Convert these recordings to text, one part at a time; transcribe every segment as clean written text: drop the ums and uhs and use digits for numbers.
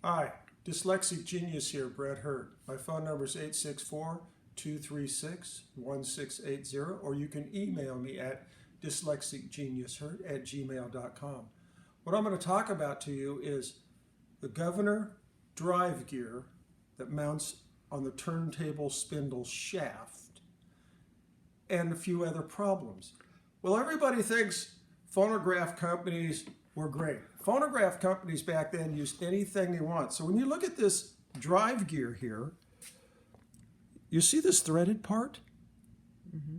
Hi, Dyslexic Genius here, Brett Hurt. My phone number is 864-236-1680, or you can email me at dyslexicgeniushurt@gmail.com. What I'm going to talk about to you is the governor drive gear that mounts on the turntable spindle shaft and a few other problems. Well, everybody thinks phonograph companies were great. Phonograph companies back then used anything they want. So when you look at this drive gear here, you see this threaded part?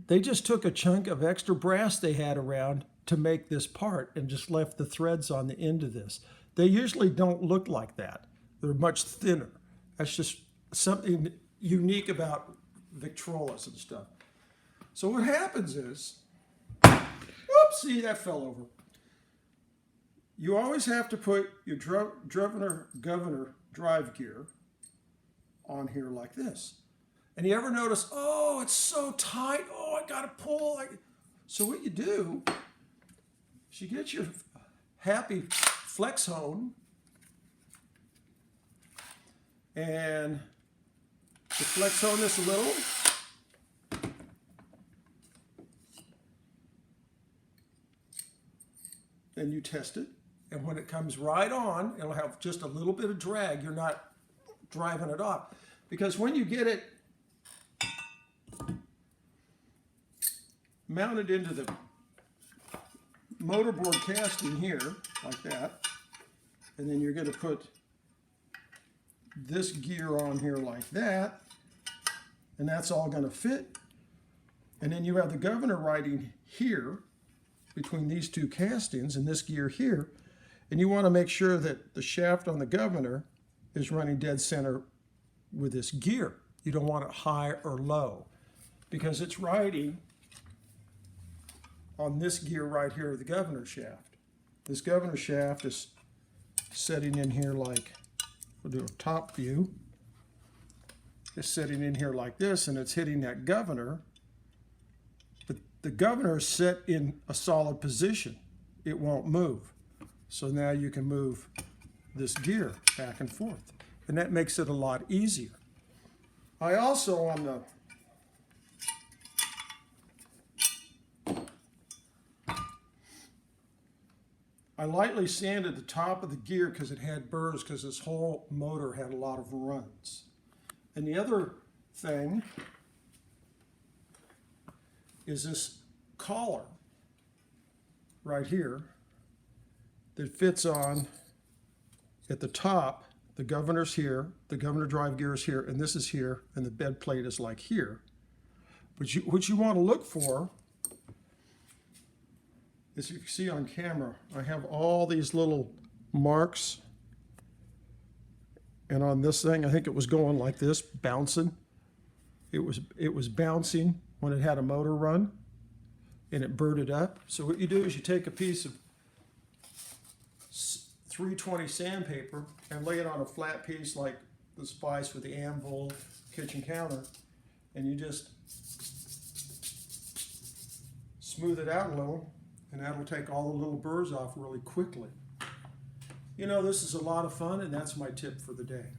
They just took a chunk of extra brass they had around to make this part and just left the threads on the end of this. They usually don't look like that. They're much thinner. That's just something unique about Victrolas and stuff. So what happens is, whoopsie, that fell over. You always have to put your governor drive gear on here like this. And you ever notice, oh, it's so tight, oh, I gotta pull. So what you do is you get your happy flex hone and you flex hone this a little. Then you test it. And when it comes right on, it'll have just a little bit of drag. You're not driving it off. Because when you get it mounted into the motorboard casting here, like that, and then you're going to put this gear on here like that, and that's all going to fit. And then you have the governor riding here between these two castings and this gear here. And you want to make sure that the shaft on the governor is running dead center with this gear. You don't want it high or low because it's riding on this gear right here, the governor shaft. This governor shaft is setting in here like, we'll do a top view. It's setting in here like this, and it's hitting that governor. But the governor is set in a solid position. It won't move. So now you can move this gear back and forth. And that makes it a lot easier. I also, I lightly sanded the top of the gear because it had burrs, because this whole motor had a lot of runs. And the other thing is this collar right here that fits on at the top. The governor's here, the governor drive gear is here, and this is here, and the bed plate is like here. But what you want to look for, as you can see on camera, I have all these little marks. And on this thing, I think it was going like this, bouncing. It was bouncing when it had a motor run, and it burred it up. So what you do is you take a piece of 320 sandpaper and lay it on a flat piece like the spice for the anvil kitchen counter, and you just smooth it out a little, and that'll take all the little burrs off really quickly. You know, this is a lot of fun, and that's my tip for the day.